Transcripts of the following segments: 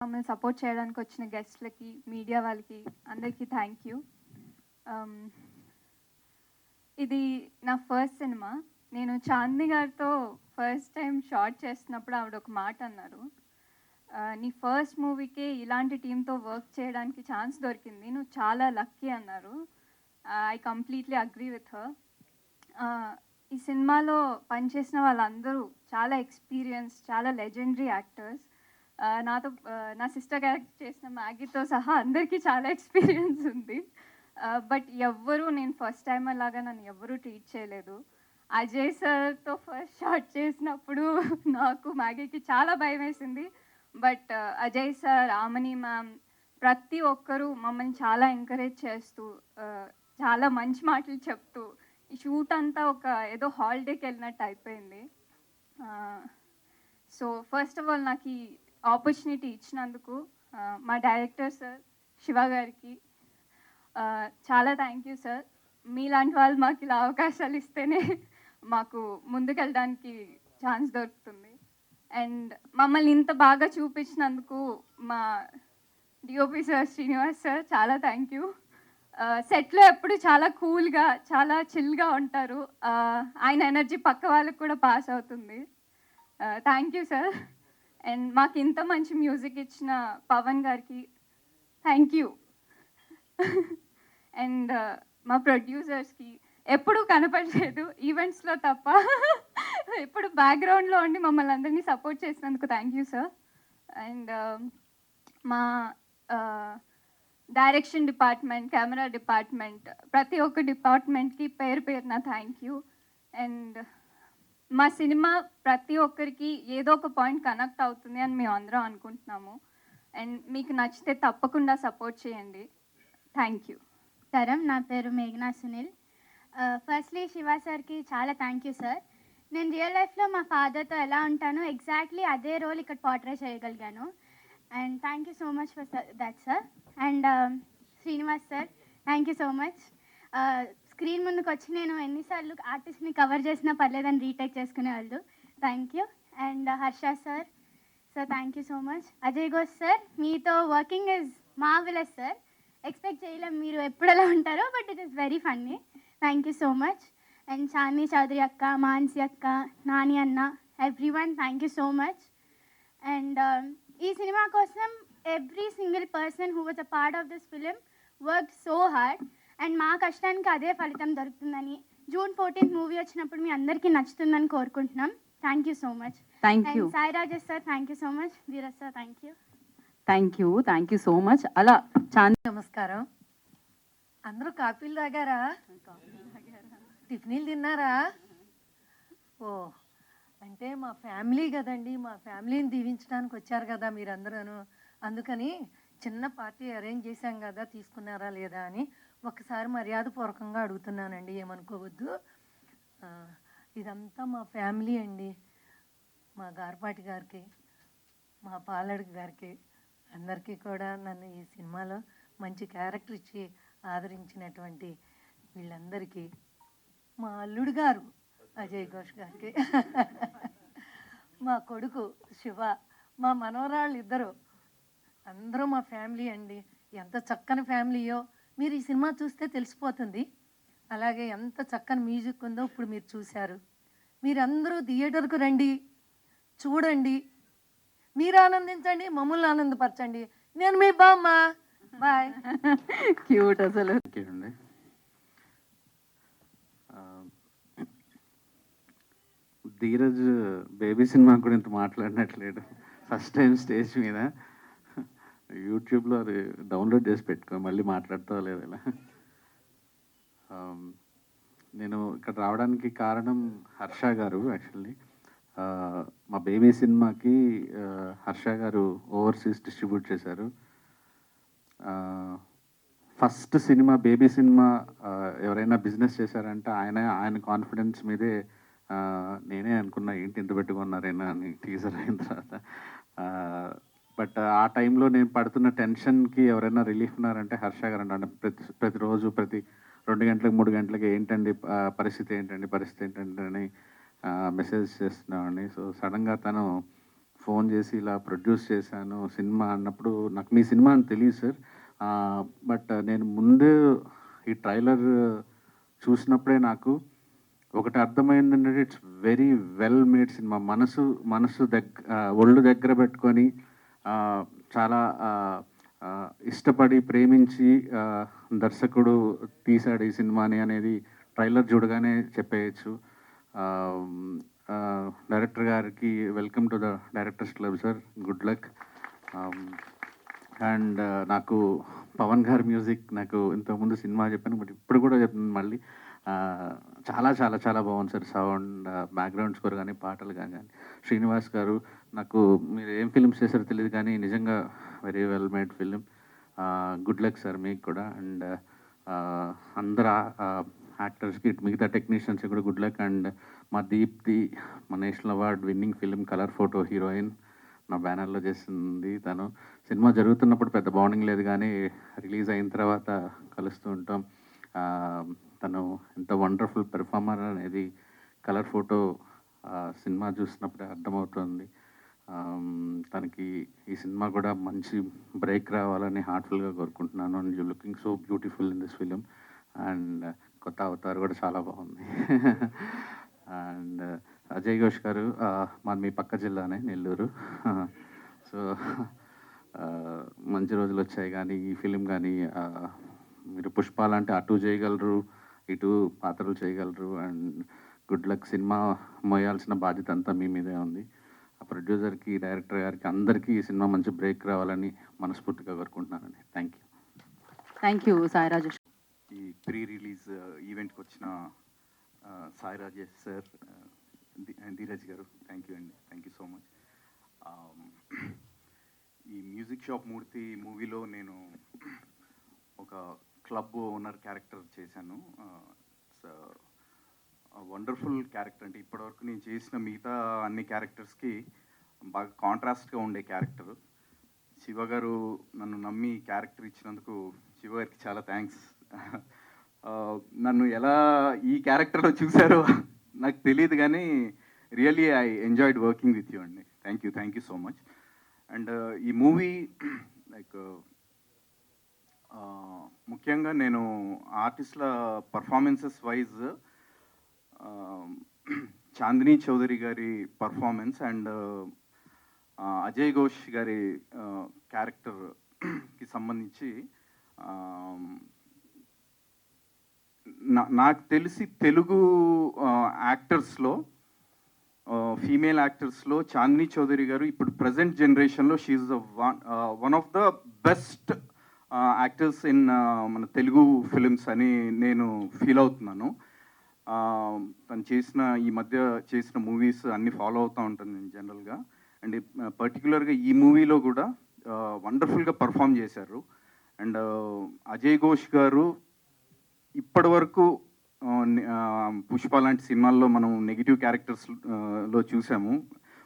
మమ్మల్ని సపోర్ట్ చేయడానికి వచ్చిన గెస్ట్లకి, మీడియా వాళ్ళకి అందరికీ థ్యాంక్ యూ. ఇది నా ఫస్ట్ సినిమా. నేను చాందిని గారితో ఫస్ట్ టైం షార్ట్ చేస్తున్నప్పుడు ఆవిడ ఒక మాట అన్నారు. నీ ఫస్ట్ మూవీకే ఇలాంటి టీమ్‌తో వర్క్ చేయడానికి ఛాన్స్ దొరికింది. నువ్వు చాలా లక్కీ అన్నారు. I completely agree with her. ఈ సినిమాలో పనిచేసిన వాళ్ళందరూ చాలా ఎక్స్పీరియన్స్, చాలా లెజెండరీ యాక్టర్స్. నాతో నా సిస్టర్ క్యారెక్టర్ చేసిన మ్యాగీతో సహా అందరికీ చాలా ఎక్స్పీరియన్స్ ఉంది. బట్ ఎవ్వరూ నేను ఫస్ట్ టైమర్ లాగా నన్ను ఎవ్వరూ ట్రీట్ చేయలేదు. అజయ్ సార్‌తో ఫస్ట్ షాట్ చేసినప్పుడు నాకు మ్యాగీకి చాలా భయమేసింది. But Ajay sir, Aamani ma'am ప్రతి ఒక్కరూ మమ్మల్ని చాలా ఎంకరేజ్ చేస్తూ, చాలా మంచి మాటలు చెప్తూ ఈ షూట్ అంతా ఒక ఏదో హాలిడేకి వెళ్ళినట్టు అయిపోయింది. సో ఫస్ట్ ఆఫ్ ఆల్ నాకు ఈ ఆపర్చునిటీ ఇచ్చినందుకు మా డైరెక్టర్ సార్ శివ గారికి చాలా థ్యాంక్ యూ సార్. మీలాంటి వాళ్ళు మాకు ఇలా అవకాశాలు ఇస్తేనే మాకు ముందుకెళ్ళడానికి ఛాన్స్ దొరుకుతుంది. అండ్ మమ్మల్ని ఇంత బాగా చూపించినందుకు మా డిఓపి సార్ శ్రీనివాస్ సార్ చాలా థ్యాంక్ యూ. సెట్లో ఎప్పుడు చాలా కూల్గా, చాలా చిల్గా ఉంటారు. ఆయన ఎనర్జీ పక్క వాళ్ళకి కూడా పాస్ అవుతుంది. Thank you sir. అండ్ మాకు ఇంత మంచి మ్యూజిక్ ఇచ్చిన పవన్ గారికి థ్యాంక్ యూ. అండ్ మా ప్రొడ్యూసర్స్కి ఎప్పుడూ కనపడలేదు, ఈవెంట్స్లో తప్ప ఎప్పుడు బ్యాక్గ్రౌండ్లో ఉండి మమ్మల్ని అందరినీ సపోర్ట్ చేసినందుకు థ్యాంక్ యూ సార్. అండ్ మా డైరెక్షన్ డిపార్ట్మెంట్, కెమెరా డిపార్ట్మెంట్, ప్రతి ఒక్క డిపార్ట్మెంట్కి పేరు పేరున థ్యాంక్ యూ. అండ్ మా సినిమా ప్రతి ఒక్కరికి ఏదో ఒక పాయింట్ కనెక్ట్ అవుతుంది అని మేము అందరం అనుకుంటున్నాము. అండ్ మీకు నచ్చితే తప్పకుండా సపోర్ట్ చేయండి. Thank you. తరం, నా పేరు మేఘనా సునీల్. ఫస్ట్లీ శివ సార్కి చాలా థ్యాంక్ యూ సార్. నేను రియల్ లైఫ్లో మా ఫాదర్తో ఎలా ఉంటానో ఎగ్జాక్ట్లీ అదే రోల్ ఇక్కడ పోర్ట్రే చేయగలిగాను. And thank you so much for that sir. And Srinivas sir, thank you so much. Screen ముందుకు వచ్చి నేను ఎన్నిసార్లు ఆర్టిస్ట్ని కవర్ చేసినా పర్లేదని రీటేక్ చేసుకునేవాళ్ళు. Thank you. And Harsha sir, thank you so much. Ajay Ghosh sir, మీతో working is marvellous sir. Expect చేయలేం మీరు ఎప్పుడు ఎలా ఉంటారో, but it is very funny. Thank you so much. And Chandi Chowdary అక్క, మాన్సి అక్క, నాని అన్న, every one thank you so much. And ఈ సినిమా కోసం every single person who was a part of this film work so hard. And మా కష్టానికి అదే ఫలితం దొరుకుతుందని, June 14th మూవీ వచ్చినప్పుడు మీ అందరికీ నచ్చుతుందని కోరుకుంటున్నాం. Thank you so much. Thank you. Sai Rajesh sir, thank you so much. Dheeraj sir, thank you. Thank you so much. అలా చాందీ, నమస్కారం. అందరూ కాఫీలు తాగారా? టిఫిన్లు తిన్నారా? ఓ, అంటే మా ఫ్యామిలీ కదండి, మా ఫ్యామిలీని దీవించడానికి వచ్చారు కదా మీరందరూ. అందుకని చిన్న పార్టీ అరేంజ్ చేశాం కదా, తీసుకున్నారా లేదా అని ఒకసారి మర్యాదపూర్వకంగా అడుగుతున్నానండి, ఏమనుకోవద్దు. ఇదంతా మా ఫ్యామిలీ అండి. మా గార్పాటి గారికి, మా పాలడి గారికి, అందరికీ కూడా నన్ను ఈ సినిమాలో మంచి క్యారెక్టర్ ఇచ్చి ఆదరించినటువంటి వీళ్ళందరికీ, మా అల్లుడు గారు అజయ్ ఘోష్ గారికి, మా కొడుకు శివ, మా మనవరాళ్ళు ఇద్దరు, అందరూ మా ఫ్యామిలీ అండి. ఎంత చక్కని ఫ్యామిలీయో మీరు ఈ సినిమా చూస్తే తెలిసిపోతుంది. అలాగే ఎంత చక్కని మ్యూజిక్ ఉందో ఇప్పుడు మీరు చూశారు. మీరందరూ థియేటర్కు రండి, చూడండి, మీరు ఆనందించండి, మమ్మల్ని ఆనందపరచండి. నేను మీ బామ్మ. బాయ్. క్యూట్ అసలు. ధీరజ్ బేబీ సినిమా కూడా ఇంత మాట్లాడినట్లేడు. ఫస్ట్ టైం స్టేజ్ మీద. యూట్యూబ్లో అది డౌన్లోడ్ చేసి పెట్టుకో, మళ్ళీ మాట్లాడుతావు లేదు ఇలా. నేను ఇక్కడ రావడానికి కారణం హర్ష గారు. యాక్చువల్లీ మా బేబీ సినిమాకి హర్ష గారు ఓవర్సీస్ డిస్ట్రిబ్యూట్ చేశారు. ఫస్ట్ సినిమా బేబీ సినిమా ఎవరైనా బిజినెస్ చేశారంటే ఆయన కాన్ఫిడెన్స్ మీదే. నేనే అనుకున్నా ఏంటి ఇంత పెట్టుకున్నారైనా అని టీజర్ అయిన తర్వాత. బట్ ఆ టైంలో నేను పడుతున్న టెన్షన్కి ఎవరైనా రిలీఫ్ ఉన్నారంటే హర్ష గారు అంటే ప్రతిరోజు ప్రతి 2 గంటలకు 3 గంటలకి ఏంటండి పరిస్థితి ఏంటండి అని మెసేజ్ చేస్తున్నామండి. సో సడన్గా తను ఫోన్ చేసి ఇలా ప్రొడ్యూస్ చేశాను సినిమా అన్నప్పుడు నాకు మీ సినిమా అని తెలియదు సార్. బట్ నేను ముందు ఈ ట్రైలర్ చూసినప్పుడే నాకు ఒకటి అర్థమైందంటే it's very well made cinema. మనసు ఒళ్ళు దగ్గర పెట్టుకొని చాలా ఇష్టపడి ప్రేమించి దర్శకుడు తీశాడు ఈ సినిమాని అనేది ట్రైలర్ చూడగానే చెప్పేయచ్చు. డైరెక్టర్ గారికి welcome to the directors club sir, good luck. And నాకు పవన్ గారి మ్యూజిక్ నాకు ఇంతకుముందు సినిమా చెప్పాను, బట్ ఇప్పుడు కూడా చెప్తున్నాను మళ్ళీ, చాలా చాలా చాలా బాగుంది సార్. సౌండ్, బ్యాక్గ్రౌండ్ స్కోర్ కానీ, పాటలు కానీ. శ్రీనివాస్ గారు, నాకు మీరు ఏం ఫిల్మ్స్ చేశారో తెలియదు కానీ నిజంగా very well made film. Good luck sir మీకు కూడా. అండ్ అందరు యాక్టర్స్కి, మిగతా టెక్నీషియన్స్కి కూడా గుడ్ లక్. అండ్ మా దీప్తి, మా national award winning film colour photo heroine, నా బ్యానర్లో చేసింది తను. సినిమా జరుగుతున్నప్పుడు పెద్ద బాండింగ్ లేదు కానీ రిలీజ్ అయిన తర్వాత కలుస్తూ ఉంటాం. తను ఎంత వండర్ఫుల్ పెర్ఫార్మర్ అనేది కలర్ ఫోటో సినిమా చూసినప్పుడే అర్థమవుతుంది. తనకి ఈ సినిమా కూడా మంచి బ్రేక్ రావాలని హార్ట్ఫుల్గా కోరుకుంటున్నాను. And you looking so beautiful in this film. And కొత్త అవతార్ కూడా చాలా బాగుంది. అండ్ అజయ్ ఘోష్ గారు, మాది మీ పక్క జిల్లానే, నెల్లూరు. సో మంచి రోజులు వచ్చాయి కానీ ఈ ఫిలిం కానీ మీరు పుష్పాలంటే అటు చేయగలరు, ఇటు పాత్రలు చేయగలరు. And good luck. సినిమా మోయాల్సిన బాధ్యత అంతా మీ మీదే ఉంది. ఆ ప్రొడ్యూసర్కి, డైరెక్టర్ గారికి, అందరికీ ఈ సినిమా మంచి బ్రేక్ రావాలని మనస్ఫూర్తిగా కోరుకుంటున్నానండి. Thank you Sai Rajesh. ఈ ప్రీ రిలీజ్ ఈవెంట్కి వచ్చిన సాయి రాజేష్ సార్, ధీరజ్ గారు, థ్యాంక్ యూ అండి, థ్యాంక్ యూ సో మచ్. ఈ మ్యూజిక్ షాప్ మూర్తి మూవీలో నేను ఒక క్లబ్ ఓనర్ క్యారెక్టర్ చేశాను. Wonderful character. అంటే ఇప్పటివరకు నేను చేసిన మిగతా అన్ని క్యారెక్టర్స్కి బాగా కాంట్రాస్ట్గా ఉండే క్యారెక్టర్. శివ గారు నన్ను నమ్మి క్యారెక్టర్ ఇచ్చినందుకు శివ గారికి చాలా థ్యాంక్స్. నన్ను ఎలా ఈ క్యారెక్టర్లో చూశారో నాకు తెలియదు కానీ really I enjoyed working with you అండి. Thank you so much. And ఈ మూవీ లైక్ ముఖ్యంగా నేను ఆర్టిస్టుల పర్ఫార్మెన్సెస్ వైజ్ చాందిని చౌదరి గారి పర్ఫార్మెన్స్ అండ్ అజయ్ ఘోష్ గారి క్యారెక్టర్కి సంబంధించి నాకు తెలిసి తెలుగు యాక్టర్స్లో, ఫీమేల్ యాక్టర్స్లో చాందిని చౌదరి గారు ఇప్పుడు ప్రజెంట్ జనరేషన్లో she's the one of the best actors in మన తెలుగు ఫిలిమ్స్ అని నేను ఫీల్ అవుతున్నాను. తను ఈ మధ్య చేసిన మూవీస్ అన్నీ ఫాలో అవుతూ ఉంటాను నేను జనరల్గా. అండ్ పర్టికులర్గా ఈ మూవీలో కూడా వండర్ఫుల్గా పర్ఫామ్ చేశారు. అండ్ అజయ్ ఘోష్ గారు ఇప్పటి వరకు పుష్ప లాంటి సినిమాల్లో మనం నెగిటివ్ క్యారెక్టర్స్లో చూసాము.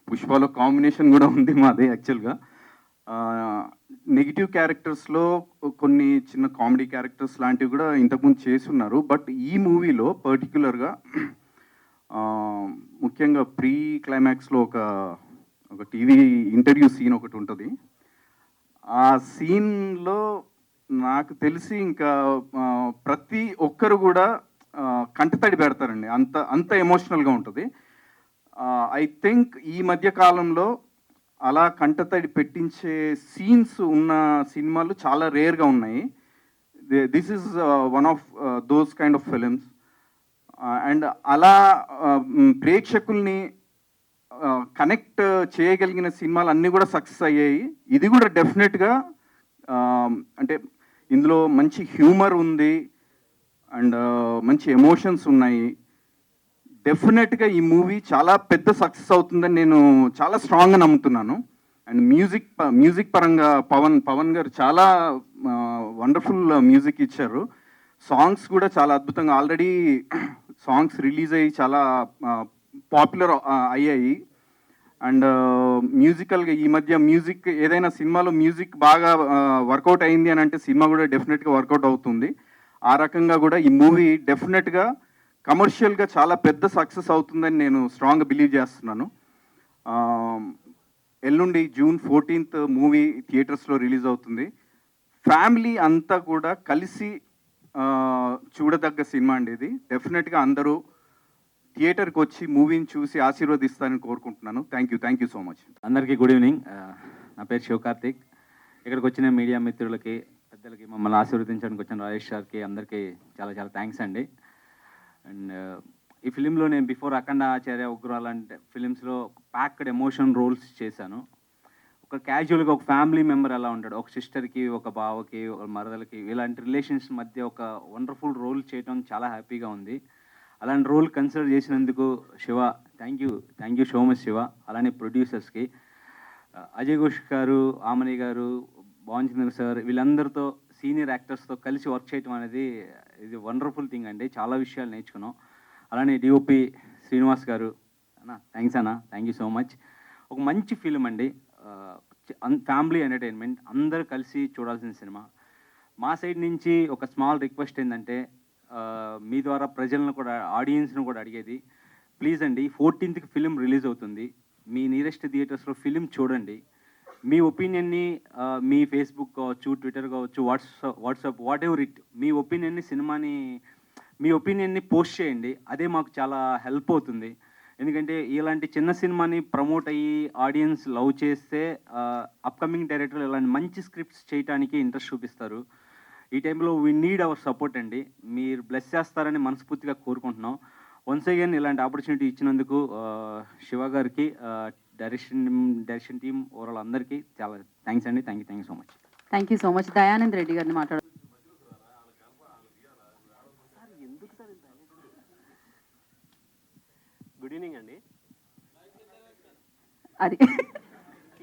పుష్పలో కాంబినేషన్ కూడా ఉంది మాది యాక్చువల్గా. నెగిటివ్ క్యారెక్టర్స్లో కొన్ని చిన్న కామెడీ క్యారెక్టర్స్ లాంటివి కూడా ఇంతకుముందు చేస్తున్నారు. బట్ ఈ మూవీలో పర్టికులర్గా ముఖ్యంగా ప్రీ క్లైమాక్స్లో ఒక టీవీ ఇంటర్వ్యూ సీన్ ఒకటి ఉంటుంది. ఆ సీన్లో నాకు తెలిసి ఇంకా ప్రతి ఒక్కరు కూడా కంటతడి పెడతారండి. అంత ఎమోషనల్గా ఉంటుంది. ఐ థింక్ ఈ మధ్య కాలంలో అలా కంటతడి పెట్టించే సీన్స్ ఉన్న సినిమాలు చాలా రేర్గా ఉన్నాయి. This is one of those kind of films. And అలా ప్రేక్షకుల్ని కనెక్ట్ చేయగలిగిన సినిమాలు అన్నీ కూడా సక్సెస్ అయ్యాయి. ఇది కూడా డెఫినెట్గా అంటే ఇందులో మంచి హ్యూమర్ ఉంది అండ్ మంచి ఎమోషన్స్ ఉన్నాయి. డెఫినెట్గా ఈ మూవీ చాలా పెద్ద సక్సెస్ అవుతుందని నేను చాలా స్ట్రాంగ్గా నమ్ముతున్నాను. అండ్ మ్యూజిక్ పరంగా పవన్ గారు చాలా వండర్ఫుల్ మ్యూజిక్ ఇచ్చారు. సాంగ్స్ కూడా చాలా అద్భుతంగా, ఆల్రెడీ సాంగ్స్ రిలీజ్ అయ్యి చాలా పాపులర్ అయ్యాయి. అండ్ మ్యూజికల్గా ఈ మధ్య మ్యూజిక్ ఏదైనా సినిమాలో మ్యూజిక్ బాగా వర్కౌట్ అయింది అని అంటే సినిమా కూడా డెఫినెట్గా వర్కౌట్ అవుతుంది. ఆ రకంగా కూడా ఈ మూవీ డెఫినెట్గా కమర్షియల్గా చాలా పెద్ద సక్సెస్ అవుతుందని నేను స్ట్రాంగ్గా బిలీవ్ చేస్తున్నాను. ఎల్లుండి జూన్ 14th మూవీ థియేటర్స్లో రిలీజ్ అవుతుంది. ఫ్యామిలీ అంతా కూడా కలిసి చూడదగ్గ సినిమా అండి ఇది. డెఫినెట్గా అందరూ థియేటర్కి వచ్చి మూవీని చూసి ఆశీర్వదిస్తారని కోరుకుంటున్నాను. Thank you so much. అందరికీ గుడ్ ఈవినింగ్. నా పేరు శివకార్తిక్. ఇక్కడికి వచ్చిన మీడియా మిత్రులకి, పెద్దలకి, మమ్మల్ని ఆశీర్వదించడానికి వచ్చిన రాజేష్ సార్కి అందరికీ చాలా చాలా థ్యాంక్స్ అండి. అండ్ ఈ ఫిలింలో నేను బిఫోర్ అఖండ ఆచార్య, ఉగ్రాల్ అంటే ఫిలిమ్స్లో ప్యాక్డ్ ఎమోషన్ రోల్స్ చేశాను. ఒక క్యాజువల్గా ఒక ఫ్యామిలీ మెంబర్ ఎలా ఉంటాడు, ఒక సిస్టర్కి, ఒక బావకి, ఒక మరదలకి, ఇలాంటి రిలేషన్స్ మధ్య ఒక వండర్ఫుల్ రోల్ చేయడం చాలా హ్యాపీగా ఉంది. అలాంటి రోల్ కన్సిడర్ చేసినందుకు Shiva, thank you so much Shiva. అలానే ప్రొడ్యూసర్స్కి అజయ్ ఘోష్ గారు, ఆమని గారు, భవన్ చంద్ర సార్, వీళ్ళందరితో సీనియర్ యాక్టర్స్తో కలిసి వర్క్ చేయడం అనేది ఇది వండర్ఫుల్ థింగ్ అండి. చాలా విషయాలు నేర్చుకున్నాం. అలానే డిఓపి శ్రీనివాస్ గారు, అన్న థ్యాంక్స్ అన్న, థ్యాంక్ యూ సో మచ్. ఒక మంచి ఫిలిం అండి, ఫ్యామిలీ ఎంటర్టైన్మెంట్, అందరూ కలిసి చూడాల్సిన సినిమా. మా సైడ్ నుంచి ఒక స్మాల్ రిక్వెస్ట్ ఏంటంటే, మీ ద్వారా ప్రజలను కూడా, ఆడియన్స్ను కూడా అడిగేది, ప్లీజ్ అండి 14th ఫిలిం రిలీజ్ అవుతుంది. మీ నియరెస్ట్ థియేటర్స్లో ఫిలిం చూడండి. మీ ఒపీనియన్ని మీ ఫేస్బుక్ కావచ్చు, ట్విట్టర్ కావచ్చు, వాట్సాప్ వాట్ ఎవర్ ఇట్, మీ ఒపీనియన్ని మీ ఒపీనియన్ని పోస్ట్ చేయండి. అదే మాకు చాలా హెల్ప్ అవుతుంది. ఎందుకంటే ఇలాంటి చిన్న సినిమాని ప్రమోట్ అయ్యి ఆడియన్స్ లవ్ చేస్తే అప్కమింగ్ డైరెక్టర్లు ఇలాంటి మంచి స్క్రిప్ట్స్ చేయడానికి ఇంట్రెస్ట్ చూపిస్తారు. ఈ టైంలో వీ నీడ్ అవర్ సపోర్ట్ అండి. మీరు బ్లెస్ చేస్తారని మనస్ఫూర్తిగా కోరుకుంటున్నాం. వన్స్ అగైన్ ఇలాంటి ఆపర్చునిటీ ఇచ్చినందుకు శివ గారికి, డైరెక్షన్ టీమ్ ఓవరాల్ అందరికీ చాలా థ్యాంక్స్ అండి. Thank you so much. Thank you so much. Dayanand Reddy గారిని మాట్లాడు. గుడ్ ఈవినింగ్ అండి. అది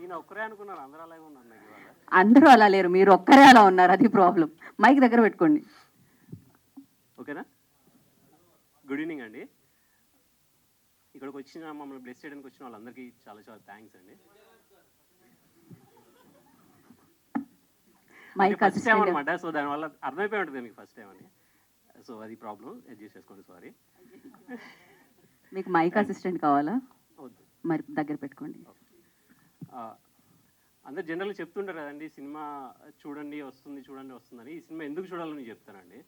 ఈయన ఒక్కరే అనుకున్నారు, అందరూ అలాగే ఉన్నారు నాకు ఇవాళ. అందరూ అలా లేరు, మీరు ఒక్కరే అలా ఉన్నారు, అది ప్రాబ్లం. మైక్ దగ్గర పెట్టుకోండి. ఓకేనా? గుడ్ ఈవినింగ్ అండి. ఇక్కడికి వచ్చిన మమ్మల్ని బ్లెస్ చేయడానికి వచ్చిన వాళ్ళందరికీ చాలా చాలా థ్యాంక్స్ అండి. మైక్ ఫస్ట్ టైం అసిస్టెంట్ అనమాట, సో దానివల్ల అర్థమైపోయి ఉంటుంది మీకు ఫస్ట్ టైం అని. సో అది ప్రాబ్లం, అడ్జస్ట్ చేసుకోండి. సారీ. మీకు మైక్ అసిస్టెంట్ కావాలా? వద్దు, మరి దగ్గర పెట్టుకోండి. అందరు జనరల్గా చెప్తుంటారు కదండి, సినిమా చూడండి వస్తుందని. ఈ సినిమా ఎందుకు చూడాలని చెప్తానండి.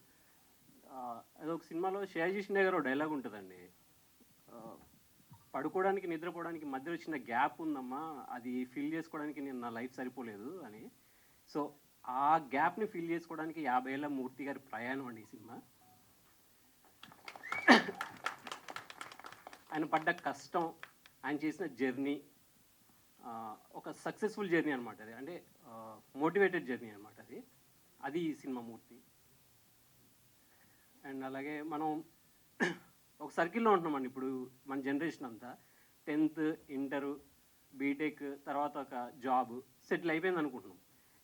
అదొక సినిమాలో షియాజీ షిండే గారు డైలాగ్ ఉంటుందండి, పడుకోవడానికి నిద్రపోవడానికి మధ్యలో చిన్న గ్యాప్ ఉందమ్మా, అది ఫిల్ చేసుకోవడానికి నేను నా లైఫ్ సరిపోలేదు అని. సో ఆ గ్యాప్ని ఫిల్ చేసుకోవడానికి 50 ఏళ్ళ మూర్తి గారి ప్రయాణం అండి ఈ సినిమా. ఆయన పడ్డ కష్టం, ఆయన చేసిన జర్నీ, ఒక సక్సెస్ఫుల్ జర్నీ అనమాట అది. అంటే మోటివేటెడ్ జర్నీ అనమాట అది ఈ సినిమా మూర్తి. అండ్ అలాగే మనం ఒక సర్కిల్లో ఉంటున్నామండి ఇప్పుడు మన జనరేషన్ అంతా. 10th, ఇంటరు, బీటెక్, తర్వాత ఒక జాబ్ సెటిల్ అయిపోయింది అనుకుంటున్నాం.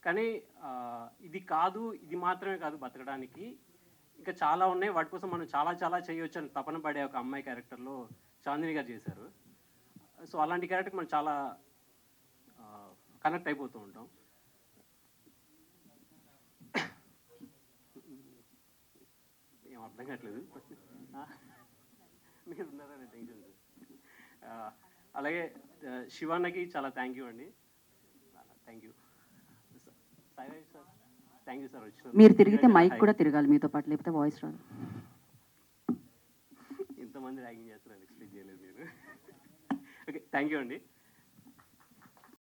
కానీ ఇది మాత్రమే కాదు బతకడానికి, ఇంకా చాలా ఉన్నాయి. వాటి కోసం మనం చాలా చాలా చేయొచ్చు అని తపన పడే ఒక అమ్మాయి క్యారెక్టర్లో చాందిని గారు చేశారు. సో అలాంటి క్యారెక్టర్ మనం చాలా కనెక్ట్ అయిపోతూ ఉంటాం. ఏం అర్థం కావట్లేదు, మీరు ఉన్నారా టెన్షన్. అలాగే శివాన్నకి చాలా థ్యాంక్ యూ అండి. Thank you sir. Thank you sir. వచ్చిన మీరు తిరిగితే మైక్ కూడా తిరగాలి మీతో పాటు, లేకపోతే వాయిస్ రాదు. ఇంతమంది ర్యాగింగ్ చేస్తారని ఎక్స్పెక్ట్ చేయలేదు మీరు. ఓకే, థ్యాంక్ యూ అండి.